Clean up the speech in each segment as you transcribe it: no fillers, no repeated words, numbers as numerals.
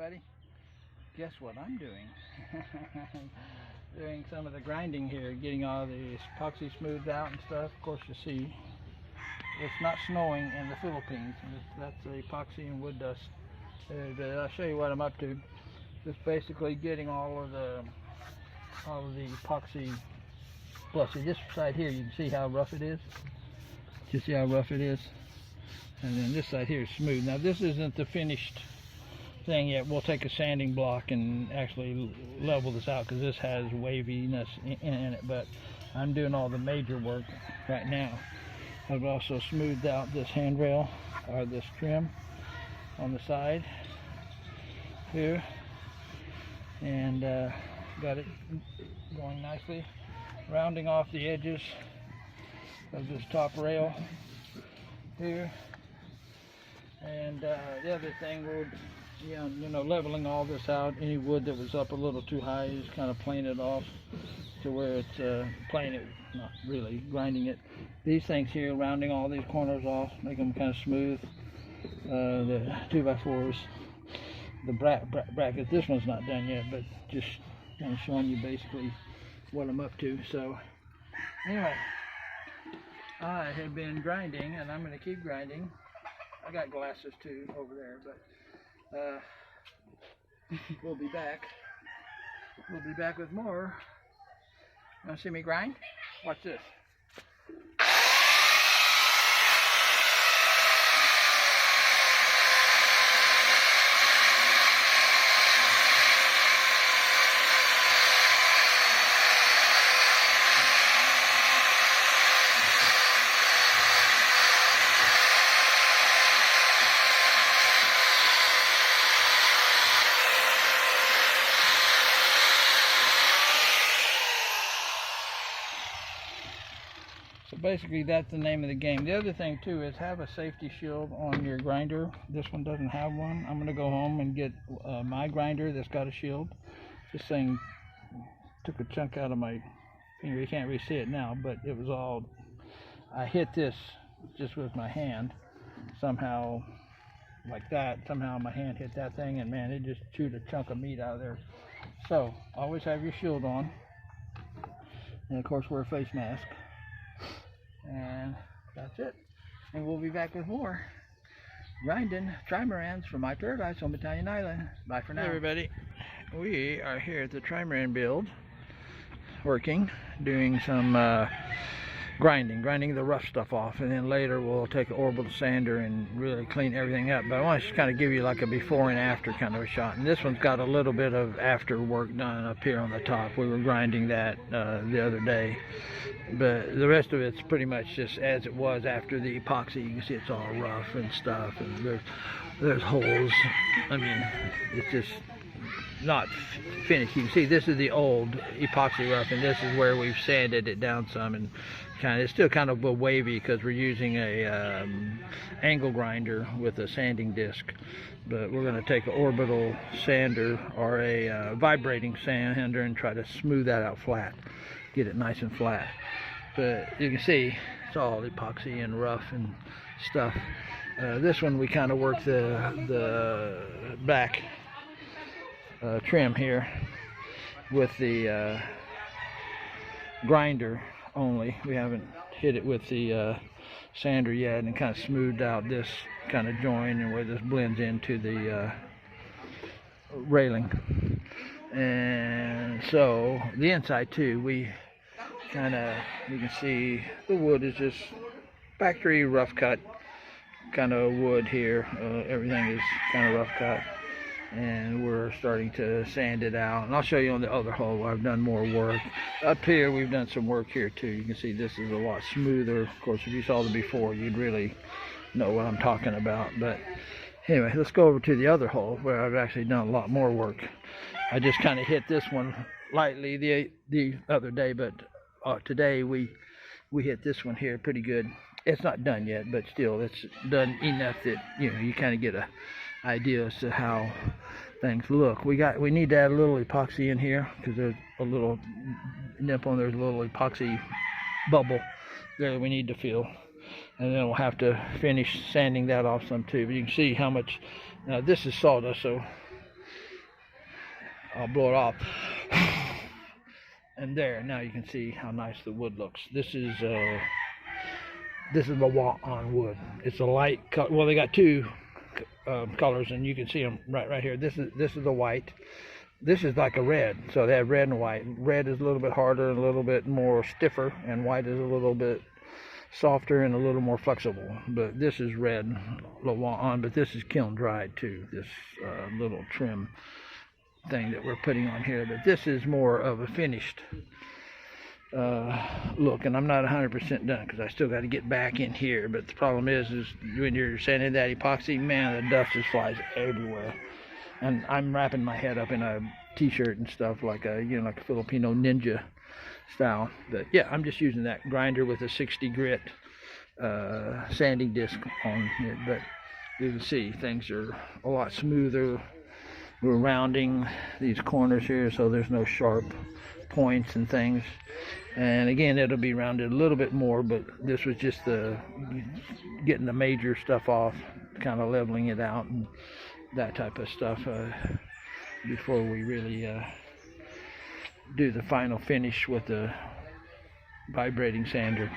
everybody. Guess what I'm doing? Doing some of the grinding here, getting all the epoxy smoothed out and stuff. Of course, you see it's not snowing in the Philippines. That's the epoxy and wood dust. I'll show you what I'm up to. Just basically getting all of the epoxy. Plus, see this side here, you can see how rough it is. You see how rough it is, and then this side here is smooth. Now this isn't the finished thing yet. We'll take a sanding block and actually level this out because this has waviness in it, but I'm doing all the major work right now. I've also smoothed out this handrail or this trim on the side here, and got it going nicely, rounding off the edges of this top rail here. And the other thing, we're leveling all this out. Any wood that was up a little too high is kind of plane it off to where it's planing it, not really grinding it. These things here, rounding all these corners off, make them kind of smooth. The 2x4s, the bracket, this one's not done yet, but just kind of showing you basically what I'm up to. So anyway, I have been grinding, and I'm going to keep grinding. I got glasses too over there, but we'll be back. We'll be back with more. You want to see me grind? Watch this. So basically that's the name of the game. The other thing too is have a safety shield on your grinder. This one doesn't have one. I'm going to go home and get my grinder that's got a shield. This thing took a chunk out of my finger. You can't really see it now, but it was all, I hit this just with my hand somehow, like that. Somehow my hand hit that thing, and man, it just chewed a chunk of meat out of there. So always have your shield on, and of course wear a face mask. And that's it. And we'll be back with more grinding Trimarans from my paradise on Battalion Island. Bye for now. Hey everybody, we are here at the Trimaran build, working, doing some grinding the rough stuff off, and then later we'll take an orbital sander and really clean everything up. But I want to just kind of give you like a before and after kind of a shot. And this one's got a little bit of after work done up here on the top. We were grinding that the other day, but the rest of it's pretty much just as it was after the epoxy. You can see it's all rough and stuff, and there's holes. I mean, it's just not finished. You can see this is the old epoxy rough, and this is where we've sanded it down some, and it's still kind of wavy because we're using a angle grinder with a sanding disc. But we're going to take an orbital sander or a vibrating sander and try to smooth that out flat, get it nice and flat. But you can see it's all epoxy and rough and stuff. This one we kind of work the back trim here with the grinder only. We haven't hit it with the sander yet, and kind of smoothed out this kind of join and where this blends into the railing. And so the inside too, you can see the wood is just factory rough cut kind of wood here. Everything is kind of rough cut, and we're starting to sand it out, and I'll show you on the other hole where I've done more work. Up here we've done some work here too. You can see this is a lot smoother. Of course, if you saw the before, you'd really know what I'm talking about. But anyway, let's go over to the other hole where I've actually done a lot more work. I just kind of hit this one lightly the other day, but today we hit this one here pretty good. It's not done yet, but still it's done enough that you kind of get a idea as to how things look. We need to add a little epoxy in here because there's a little nipple and there's a little epoxy bubble there that we need to fill, and then we'll have to finish sanding that off some too. But you can see how much. Now this is sawdust, so I'll blow it off. And there, now you can see how nice the wood looks. This is the on wood. It's a light color. Well, they got two colors, and you can see them right here. This is the white. This is like a red, so they have red and white. Red is a little bit harder and a little bit more stiffer, and white is a little bit softer and a little more flexible. But this is red on, but this is kiln dried too. This little trim thing that we're putting on here, but this is more of a finished look, and I'm not 100% done because I still got to get back in here. But the problem is when you're sanding that epoxy, man, the dust just flies everywhere. And I'm wrapping my head up in a t-shirt and stuff like a like a Filipino ninja style. But yeah, I'm just using that grinder with a 60 grit sanding disc on it. But you can see things are a lot smoother. We're rounding these corners here so there's no sharp points and things. And again, it'll be rounded a little bit more, but this was just getting the major stuff off, kind of leveling it out and that type of stuff before we really do the final finish with the vibrating sander.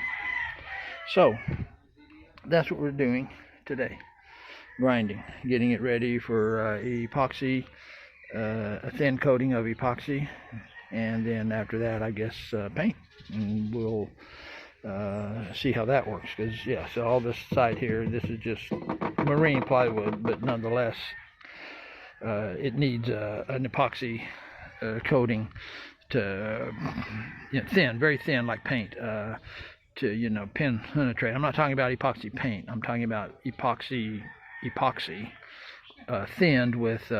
So that's what we're doing today. Grinding, getting it ready for epoxy, a thin coating of epoxy, and then after that I guess paint, and we'll see how that works. Because yeah, so all this side here, this is just marine plywood, but nonetheless it needs an epoxy coating to thin, very thin, like paint, to penetrate. I'm not talking about epoxy paint, I'm talking about epoxy thinned with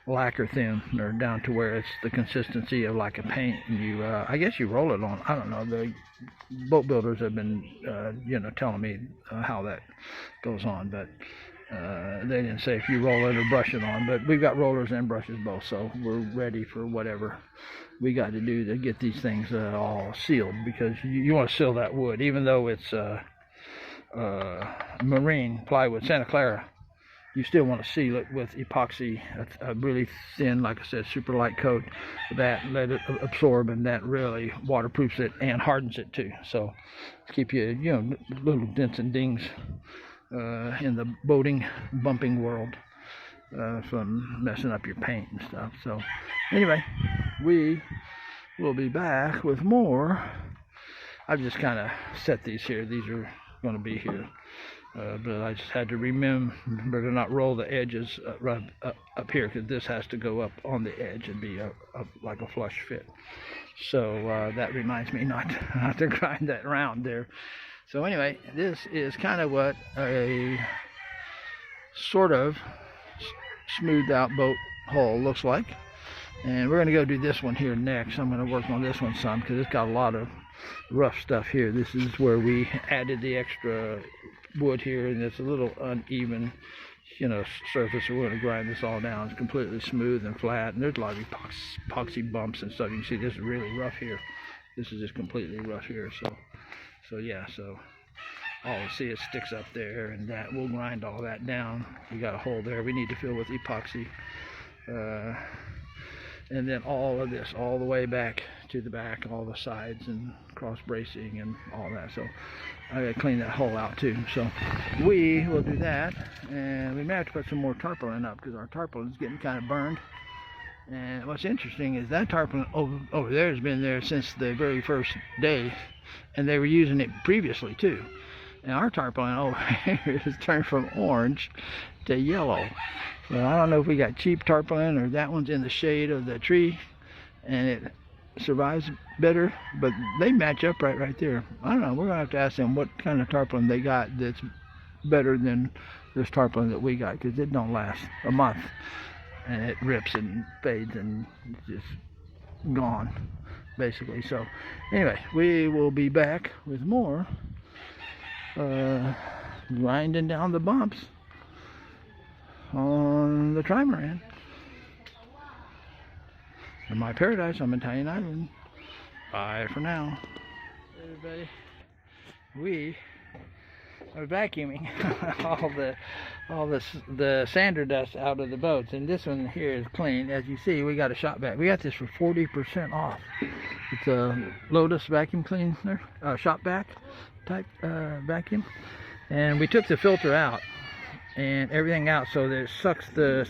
lacquer thin, or down to where it's the consistency of like a paint. And you I guess you roll it on, I don't know, the boat builders have been telling me how that goes on, but they didn't say if you roll it or brush it on. But we've got rollers and brushes both, so we're ready for whatever we got to do to get these things all sealed, because you want to seal that wood, even though it's marine plywood, Santa Clara. You still want to seal it with epoxy, a really thin, like I said, super light coat that let it absorb, and that really waterproofs it and hardens it too. So keep you little dents and dings in the boating, bumping world from messing up your paint and stuff. So anyway, we will be back with more. I've just kind of set these here. These are going to be here. But I just had to remember to not roll the edges right up here, because this has to go up on the edge and be like a flush fit. So that reminds me not to grind that round there. So anyway, this is kind of what a sort of smoothed out boat hull looks like. And we're going to go do this one here next. I'm going to work on this one some, because it's got a lot of rough stuff here. This is where we added the extra wood here, and it's a little uneven surface. So we're going to grind this all down. It's completely smooth and flat, and there's a lot of epoxy bumps and stuff. You can see this is really rough here. This is just completely rough here. So yeah, so all you see, it sticks up there, and that we'll grind all that down. We got a hole there we need to fill with epoxy, and then all of this all the way back to the back, all the sides and cross bracing and all that. So I gotta clean that hole out too. So we will do that, and we may have to put some more tarpaulin up, because our tarpaulin is getting kind of burned. And what's interesting is that tarpaulin over there has been there since the very first day, and they were using it previously too. And our tarpaulin over here has turned from orange to yellow. So I don't know if we got cheap tarpaulin, or that one's in the shade of the tree and it survives better, but they match up right there. I don't know, we're gonna have to ask them what kind of tarpaulin they got that's better than this tarpaulin that we got, because it don't last a month and it rips and fades and it's just gone basically. So anyway, we will be back with more grinding down the bumps on the Trimaran. In my paradise on Italian Island. Bye for now. Hey everybody, we vacuuming the sander dust out of the boats, and this one here is clean. As you see, we got a shop vac. We got this for 40% off. It's a Lotus vacuum cleaner, shop vac type vacuum, and we took the filter out and everything out so that it sucks the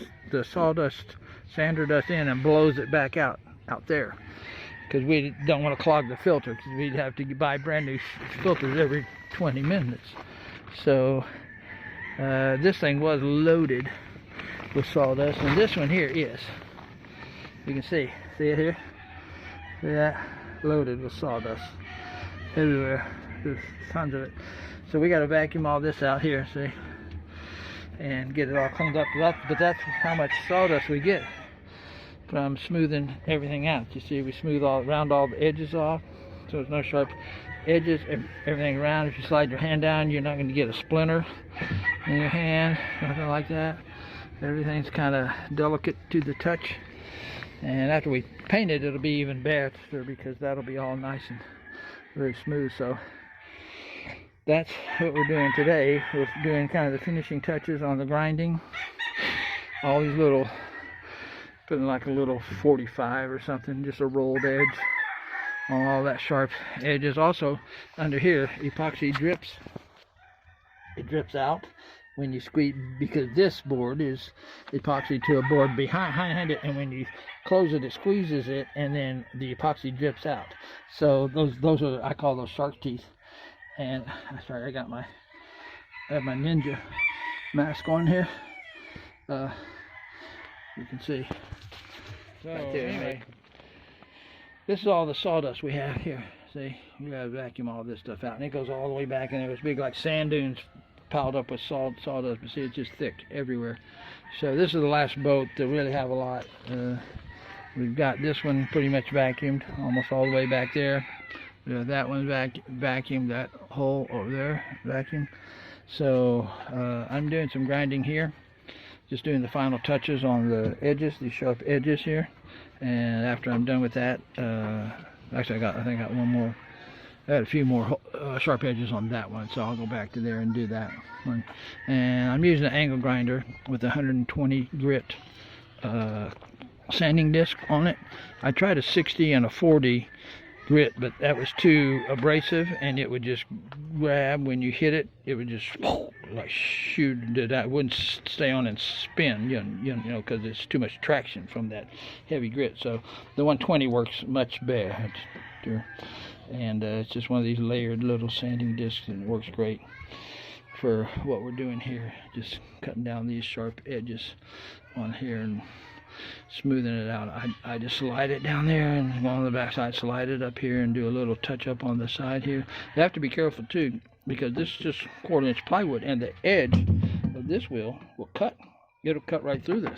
sawdust, sander dust in and blows it back out there, because we don't want to clog the filter, because we'd have to buy brand new filters every 20 minutes. So this thing was loaded with sawdust, and this one here is, you can see it here, see that, loaded with sawdust everywhere. There's tons of it. So we got to vacuum all this out here, see, and get it all cleaned up. But that's how much sawdust we get from smoothing everything out. You see, we smooth round all the edges off, so there's no sharp edges, everything around. If you slide your hand down, you're not going to get a splinter in your hand, nothing like that. Everything's kind of delicate to the touch, and after we paint it, it'll be even better, because that'll be all nice and very smooth. So that's what we're doing today. We're doing kind of the finishing touches on the grinding. All these little, putting like a little 45 or something, just a rolled edge on all that sharp edges. Also under here, epoxy drips. It drips out when you squeeze, because this board is epoxy to a board behind it, and when you close it, it squeezes it, and then the epoxy drips out. So those are, I call those shark teeth. And sorry, I have my ninja mask on here. You can see. So right there, anyway, this is all the sawdust we have here. See, we gotta vacuum all this stuff out, and it goes all the way back, and there's big like sand dunes piled up with sawdust. But see, it's just thick everywhere. So this is the last boat that really have a lot. We've got this one pretty much vacuumed, almost all the way back there. That one's vacuumed, that hole over there vacuumed. So I'm doing some grinding here, just doing the final touches on the edges, these sharp edges here. And after I'm done with that, actually I think I got one more. I had a few more sharp edges on that one, so I'll go back to there and do that one. And I'm using an angle grinder with a 120 grit sanding disc on it. I tried a 60 and a 40 grit, but that was too abrasive, and it would just grab when you hit it. It would just like shoot it out. It wouldn't stay on and spin, you know, because it's too much traction from that heavy grit. So the 120 works much better, and it's just one of these layered little sanding discs, and it works great for what we're doing here. Just cutting down these sharp edges on here and smoothing it out. I just slide it down there and go on the back side, slide it up here, and do a little touch up on the side here. You have to be careful too, because this is just 1/4-inch plywood, and the edge of this wheel will cut. It'll cut right through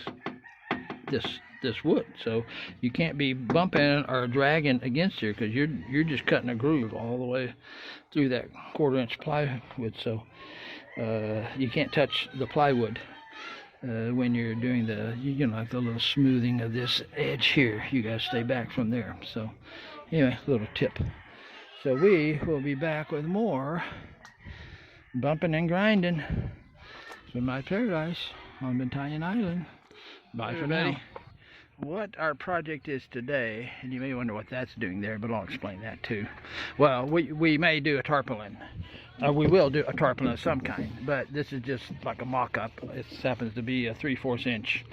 this wood, so you can't be bumping or dragging against here, because you're just cutting a groove all the way through that 1/4-inch plywood. So you can't touch the plywood when you're doing the, you know, like the little smoothing of this edge here. You gotta stay back from there. So anyway, little tip. So we will be back with more bumping and grinding. It's been my paradise on Bentayne Island. Bye for now. What our project is today, and you may wonder what that's doing there, but I'll explain that too. Well, we may do a tarpaulin. We will do a tarpaulin of some kind, but this is just like a mock-up. It happens to be a 3/4 inch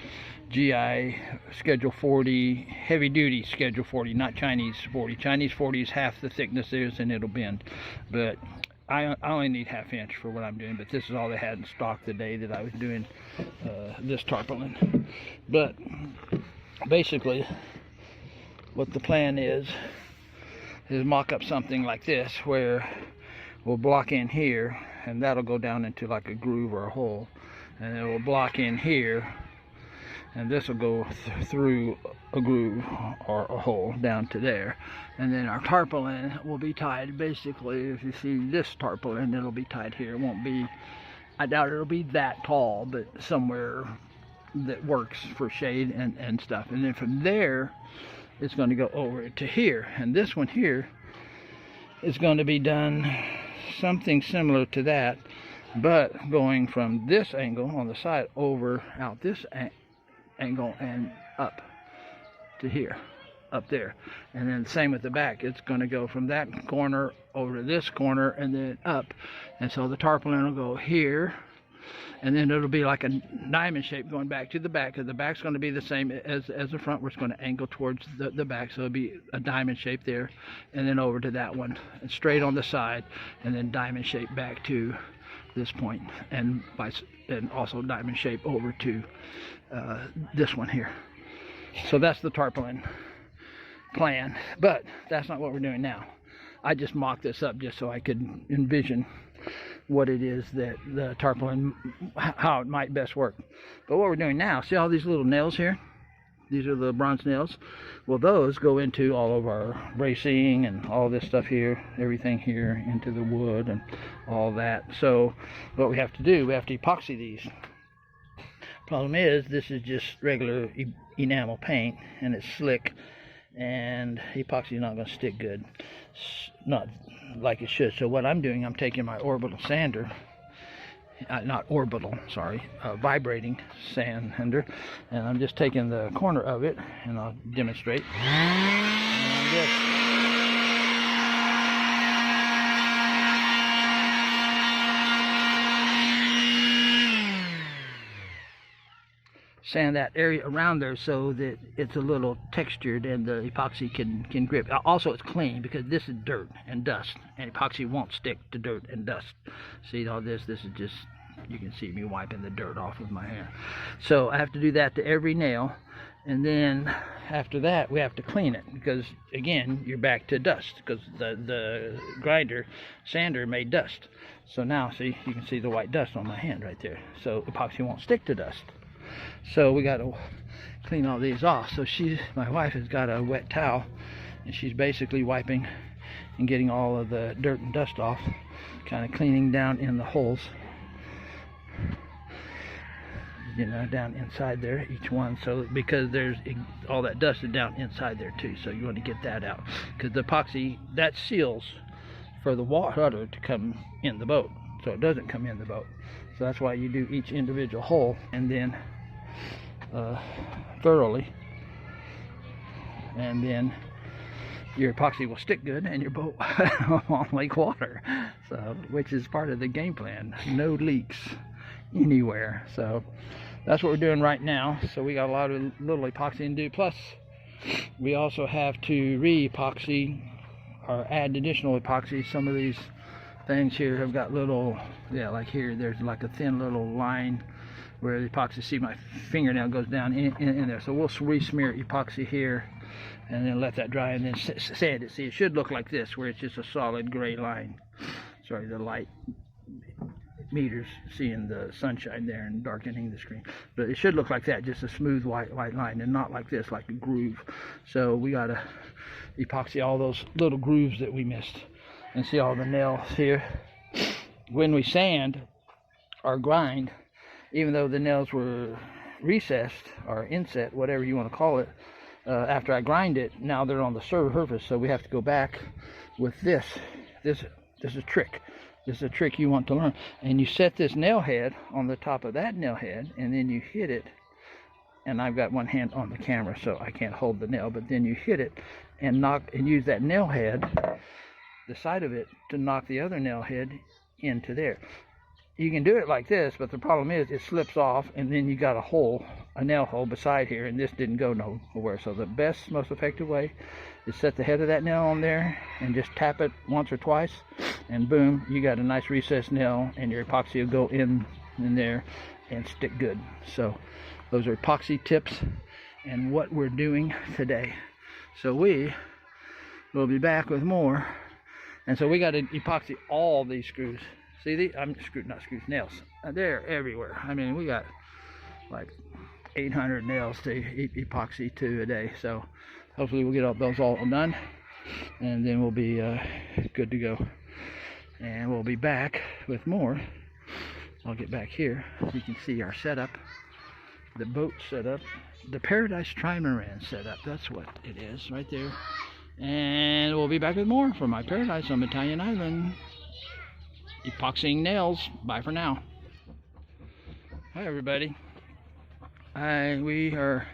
GI Schedule 40, heavy duty Schedule 40, not Chinese 40. Chinese 40 is half the thickness is, and it'll bend. But I only need 1/2 inch for what I'm doing, but this is all they had in stock the day that I was doing this tarpaulin. But basically, what the plan is mock up something like this, where we'll block in here, and that'll go down into like a groove or a hole, and then we'll block in here, and this will go through a groove or a hole down to there. And then our tarpaulin will be tied, basically, if you see this tarpaulin, it'll be tied here. It won't be, I doubt it'll be that tall, but somewhere that works for shade and stuff. And then from there, it's going to go over to here. And this one here is going to be done something similar to that, but going from this angle on the side over out this angle and up to here, up there. And then same with the back, it's going to go from that corner over to this corner and then up. And so the tarpaulin will go here, and then it'll be like a diamond shape going back to the back, because the back's going to be the same as the front, where it's going to angle towards the back, so it'll be a diamond shape there, and then over to that one, and straight on the side, and then diamond shape back to this point, and also diamond shape over to this one here. So that's the tarpaulin plan, but that's not what we're doing now. I just mocked this up just so I could envision what it is that the tarpaulin, how it might best work. But what we're doing now, see all these little nails here? These are the bronze nails. Well, those go into all of our bracing and all this stuff here, everything here into the wood and all that. So what we have to do, we have to epoxy these. Problem is, this is just regular enamel paint, and it's slick, and epoxy is not going to stick good. Not like it should. So what I'm doing, I'm taking my orbital sander, vibrating sander, and I'm just taking the corner of it, and I'll demonstrate. And just sand that area around there so that it's a little textured and the epoxy can grip. Also, it's clean because this is dirt and dust, and epoxy won't stick to dirt and dust. See all this? This is just, you can see me wiping the dirt off with my hand. So I have to do that to every nail, and then after that we have to clean it, because again, you're back to dust, because the sander made dust. So now, see, you can see the white dust on my hand right there. So epoxy won't stick to dust. So we got to clean all these off. So my wife has got a wet towel, and she's basically wiping and getting all of the dirt and dust off, kind of cleaning down in the holes, you know, down inside there, each one. So because there's all that dust is down inside there too, so you want to get that out, because the epoxy, that seals for the water to come in the boat, so it doesn't come in the boat. So that's why you do each individual hole, and then thoroughly, and then your epoxy will stick good and your boat won't leak water. So, which is part of the game plan, no leaks anywhere. So that's what we're doing right now. So we got a lot of little epoxy to do, plus we also have to re-epoxy or add additional epoxy. Some of these things here have got little, like here, there's like a thin little line where the epoxy, see my fingernail goes down in there. So we'll re-smear epoxy here and then let that dry, and then sand it. See, it should look like this, where it's just a solid gray line. Sorry, the light meters seeing the sunshine there and darkening the screen, but it should look like that, just a smooth white line, and not like this, like a groove. So we gotta epoxy all those little grooves that we missed. And see all the nails here. When we sand or grind, even though the nails were recessed or inset, whatever you want to call it, after I grind it, now they're on the surface, so we have to go back with this. This is a trick. This is a trick you want to learn. And you set this nail head on the top of that nail head, and then you hit it. And I've got one hand on the camera, so I can't hold the nail, but then you hit it and use that nail head, the side of it, to knock the other nail head into there. You can do it like this, but the problem is it slips off, and then you got a nail hole beside here, and this didn't go nowhere. So the best, most effective way is set the head of that nail on there and just tap it once or twice, and boom, you got a nice recessed nail, and your epoxy will go in there and stick good. So those are epoxy tips and what we're doing today. So we will be back with more. And so we got to epoxy all these screws. See these? Nails. They're everywhere. I mean, we got like 800 nails to epoxy to a day. So hopefully we'll get those all done, and then we'll be good to go. And we'll be back with more. I'll get back here so you can see our setup, the boat setup, the Paradise Trimaran setup. That's what it is right there. And we'll be back with more from my paradise on Italian Island. epoxying nails. Bye for now. Hi everybody. I'm going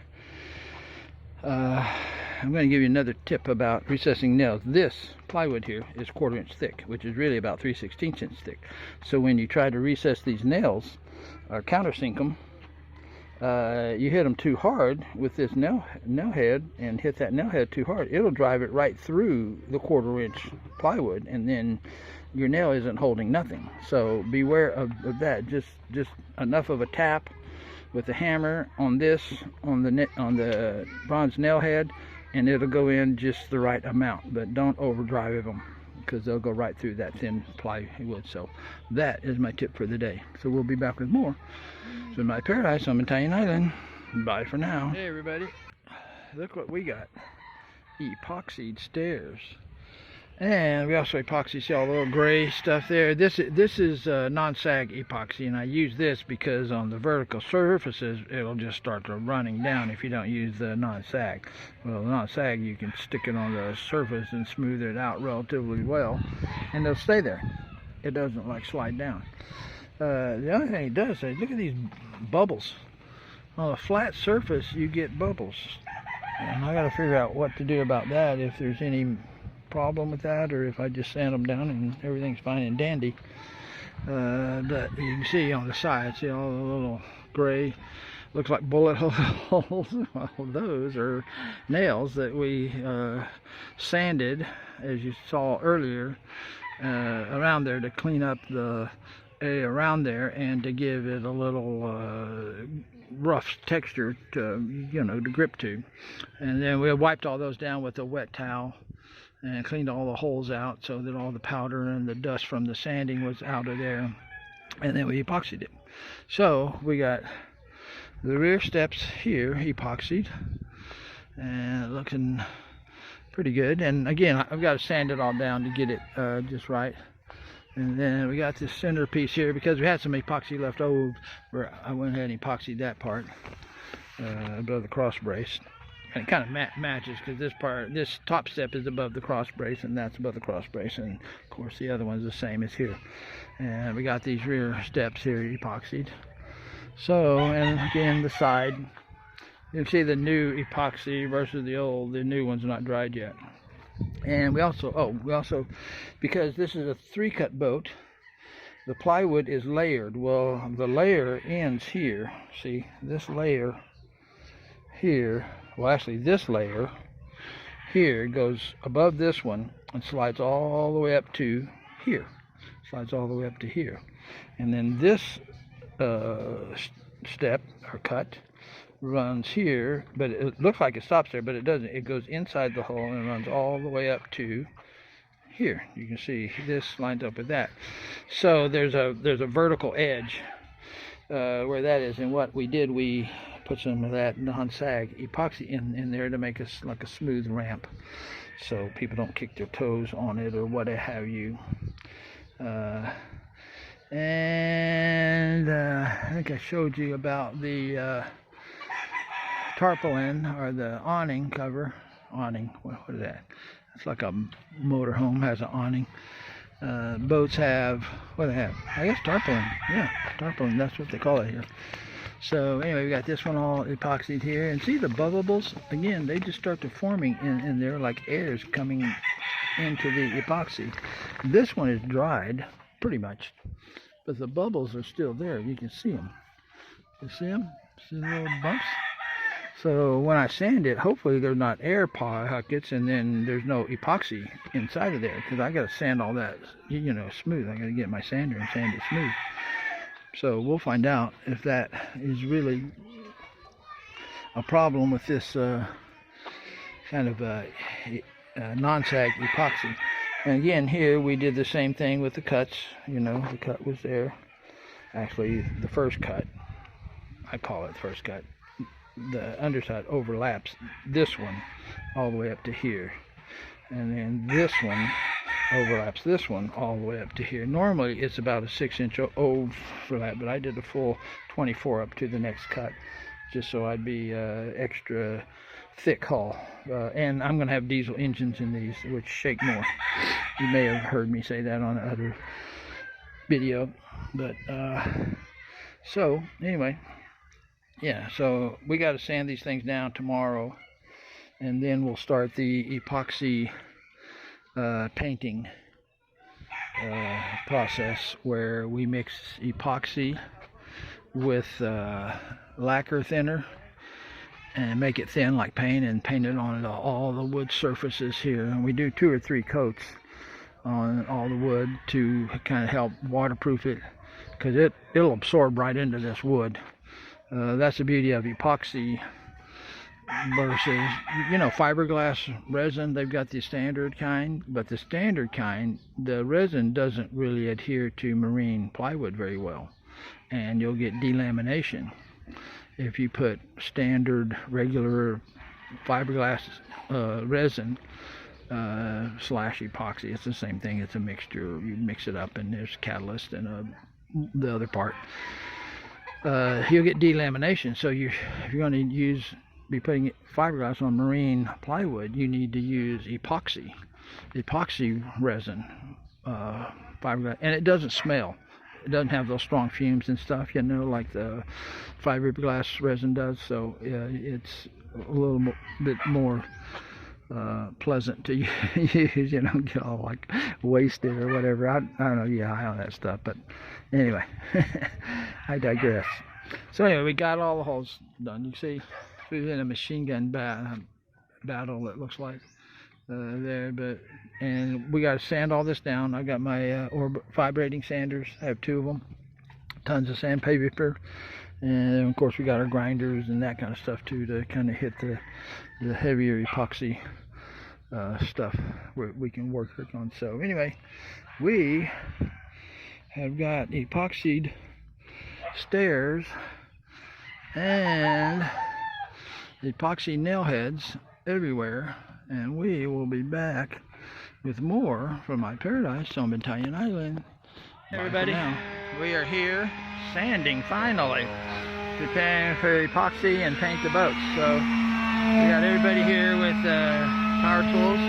to give you another tip about recessing nails. This plywood here is 1/4 inch thick, which is really about 3/16 inch thick. So when you try to recess these nails or countersink them, you hit them too hard with this nail head and hit that nail head too hard, it'll drive it right through the 1/4 inch plywood, and then your nail isn't holding nothing. So beware of that. Just enough of a tap with the hammer on the bronze nail head, and it'll go in just the right amount. But don't overdrive them, because they'll go right through that thin plywood. So that is my tip for the day. So we'll be back with more. So my paradise on Italian Island. Bye for now. Hey everybody, look what we got. Epoxied stairs. And we also epoxy, see all the little gray stuff there. This is non-sag epoxy, and I use this because on the vertical surfaces it'll just start to running down if you don't use the non-sag. Well, the non-sag, you can stick it on the surface and smooth it out relatively well, and it'll stay there. It doesn't like slide down. The other thing it does is, look at these bubbles. On a flat surface you get bubbles, and I got to figure out what to do about that, if there's any problem with that, or if I just sand them down and everything's fine and dandy. But you can see on the side, see all the little gray, looks like bullet holes. Well, those are nails that we sanded, as you saw earlier, around there to clean up the area around there and to give it a little rough texture to, to grip to. And then we wiped all those down with a wet towel and cleaned all the holes out so that all the powder and the dust from the sanding was out of there, and then we epoxied it. So we got the rear steps here epoxied, and looking pretty good. And again, I've got to sand it all down to get it just right. And then we got this center piece here, because we had some epoxy left over, where I went ahead and epoxied that part above the cross brace. And it kind of matches, because this top step is above the cross brace, and that's above the cross brace, and of course the other one's the same as here. And we got these rear steps here epoxied. So, and again, the side, you can see the new epoxy versus the old. The new one's not dried yet. And we also, because this is a 3-cut boat, the plywood is layered. Well, the layer ends here. See, this layer here, well, actually this layer here goes above this one and slides all the way up to here. Slides all the way up to here. And then this step or cut runs here, but it looks like it stops there, but it doesn't. It goes inside the hole and runs all the way up to here. You can see this lines up with that. So there's a vertical edge where that is, and what we did, we put some of that non-sag epoxy in there to make us like a smooth ramp, so people don't kick their toes on it or what have you. And I think I showed you about the tarpaulin, or the awning cover. Awning, what is that? It's like a motorhome has an awning. Boats have, what do they have? I guess tarpaulin. Yeah, tarpaulin, that's what they call it here. So anyway, we got this one all epoxied here, and see the bubbles? Again, they just start to forming in there like airs coming into the epoxy. This one is dried pretty much, but the bubbles are still there. You can see them. You see them? See the little bumps? So when I sand it, hopefully there's not air pockets, and then there's no epoxy inside of there, because I got to sand all that, smooth. I got to get my sander and sand it smooth. So we'll find out if that is really a problem with this kind of non-sag epoxy. And again, here we did the same thing with the cuts. The cut was there. Actually, the first cut, I call it the first cut. The underside overlaps this one all the way up to here. And then this one overlaps this one all the way up to here. Normally it's about a 6-inch overlap, but I did a full 24 up to the next cut, just so I'd be extra thick hull. And I'm going to have diesel engines in these, which shake more. You may have heard me say that on other video. But so anyway, yeah, so we got to sand these things down tomorrow, and then we'll start the epoxy painting process, where we mix epoxy with lacquer thinner and make it thin like paint, and paint it on all the wood surfaces here. And we do 2 or 3 coats on all the wood to kind of help waterproof it, because it'll absorb right into this wood. That's the beauty of epoxy versus, you know, fiberglass resin. They've got the standard kind, but the standard kind, the resin doesn't really adhere to marine plywood very well, and you'll get delamination if you put standard regular fiberglass resin slash epoxy. It's the same thing. It's a mixture. You mix it up, and there's catalyst and the other part. You'll get delamination. So if you're going to be putting fiberglass on marine plywood, you need to use epoxy resin, fiberglass, and it doesn't smell. It doesn't have those strong fumes and stuff, you know, like the fiberglass resin does. So it's a little bit more pleasant to use. You don't get all like wasted or whatever. I don't know, you high on that stuff, but anyway, I digress. So anyway, we got all the holes done. You see, we're in a machine gun battle, it looks like there, and we got to sand all this down. I got my vibrating sanders. I have 2 of them. Tons of sandpaper, and of course we got our grinders and that kind of stuff too, to kind of hit the heavier epoxy stuff we can work on. So anyway, we have got epoxied stairs and epoxy nail heads everywhere, and we will be back with more from my paradise on Italian Island. Hey everybody, we are here sanding finally, preparing for epoxy and paint the boats. So we got everybody here with power tools,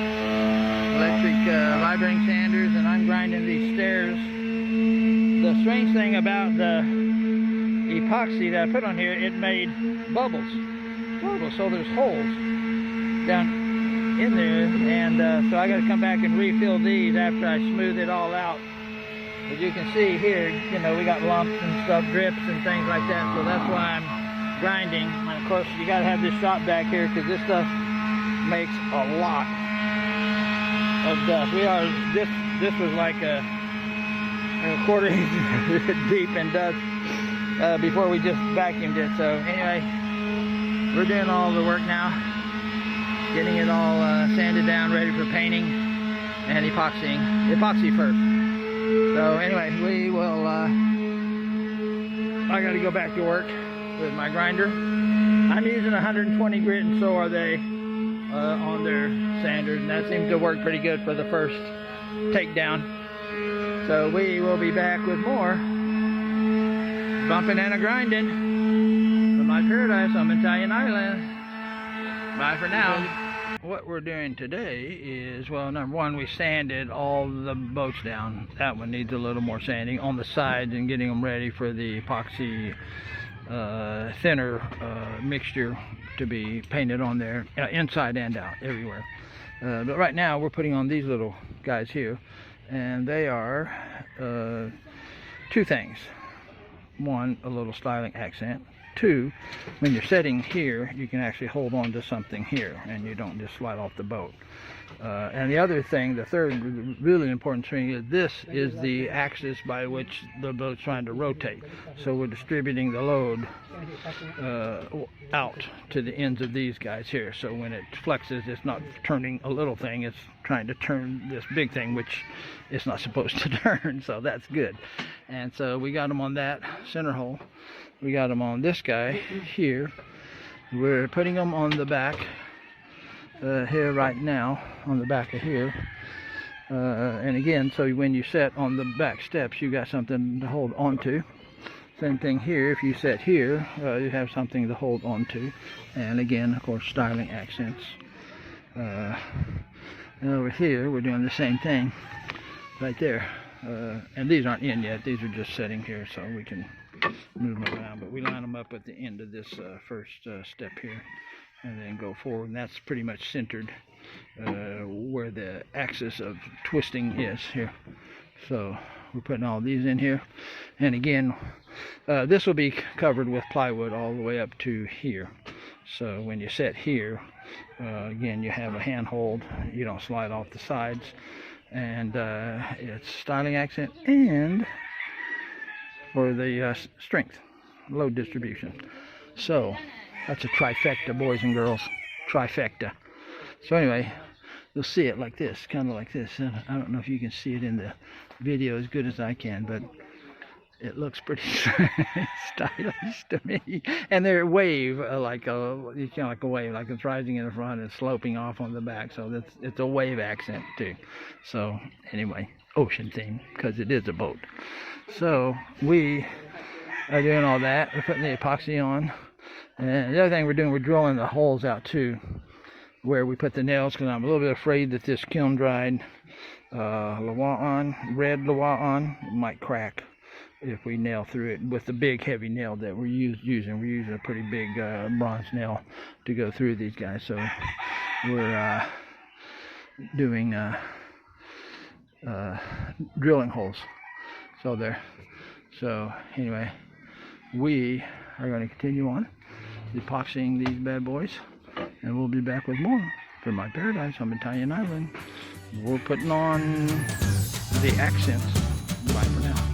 electric vibrating sanders, and I'm grinding these stairs. The strange thing about the epoxy that I put on here, it made bubbles. So there's holes down in there, and so I got to come back and refill these after I smooth it all out. As you can see here, you know, we got lumps and stuff, drips and things like that, so that's why I'm grinding. And of course you got to have this shop back here, because this stuff makes a lot of dust. This was like a quarter inch deep in dust before we just vacuumed it. So anyway, we're doing all the work now, getting it all sanded down, ready for painting and epoxying. Epoxy first. So anyway, we will, I got to go back to work with my grinder. I'm using 120 grit, and so are they on their sanders, and that seems to work pretty good for the first takedown. So we will be back with more bumping and a grinding from my paradise on Italian Island. Bye for now. What we're doing today is, well, number one, we sanded all the boats down. That one needs a little more sanding on the sides and getting them ready for the epoxy thinner mixture to be painted on there, inside and out, everywhere. But right now we're putting on these little guys here, and they are 2 things. 1, a little styling accent. 2, when you're setting here, you can actually hold on to something here, and you don't just slide off the boat. And the other thing, the third really important thing, is this is the axis by which the boat's trying to rotate. So we're distributing the load out to the ends of these guys here. So when it flexes, it's not turning a little thing, it's trying to turn this big thing, which it's not supposed to turn. So that's good. And so we got them on that center hole. We got them on this guy here. We're putting them on the back here right now, on the back of here. And again, so when you set on the back steps, you got something to hold on to. Same thing here. If you set here, you have something to hold on to. And again, of course, styling accents. And over here, we're doing the same thing right there. And these aren't in yet. These are just sitting here so we can move them around. But we line them up at the end of this first step here, and then go forward. And that's pretty much centered where the axis of twisting is here. So we're putting all these in here. And again, this will be covered with plywood all the way up to here. So when you set here, again, you have a handhold. You don't slide off the sides. And it's styling accent and for the strength, load distribution. So that's a trifecta, boys and girls, trifecta. So anyway, you'll see it like this, kind of like this. I don't know if you can see it in the video as good as I can, but it looks pretty stylish to me. And they're wave, like a wave, like it's rising in the front and sloping off on the back. So it's a wave accent too. So anyway, ocean theme, because it is a boat. So we are doing all that. We're putting the epoxy on. And the other thing we're doing, we're drilling the holes out too, where we put the nails, because I'm a little bit afraid that this kiln dried red Luan might crack if we nail through it with the big heavy nail that we're using. We're using a pretty big bronze nail to go through these guys. So we're doing drilling holes. So there. So anyway, we are going to continue on epoxying these bad boys, and we'll be back with more from my paradise on Italian Island. We're putting on the accents. Bye for now.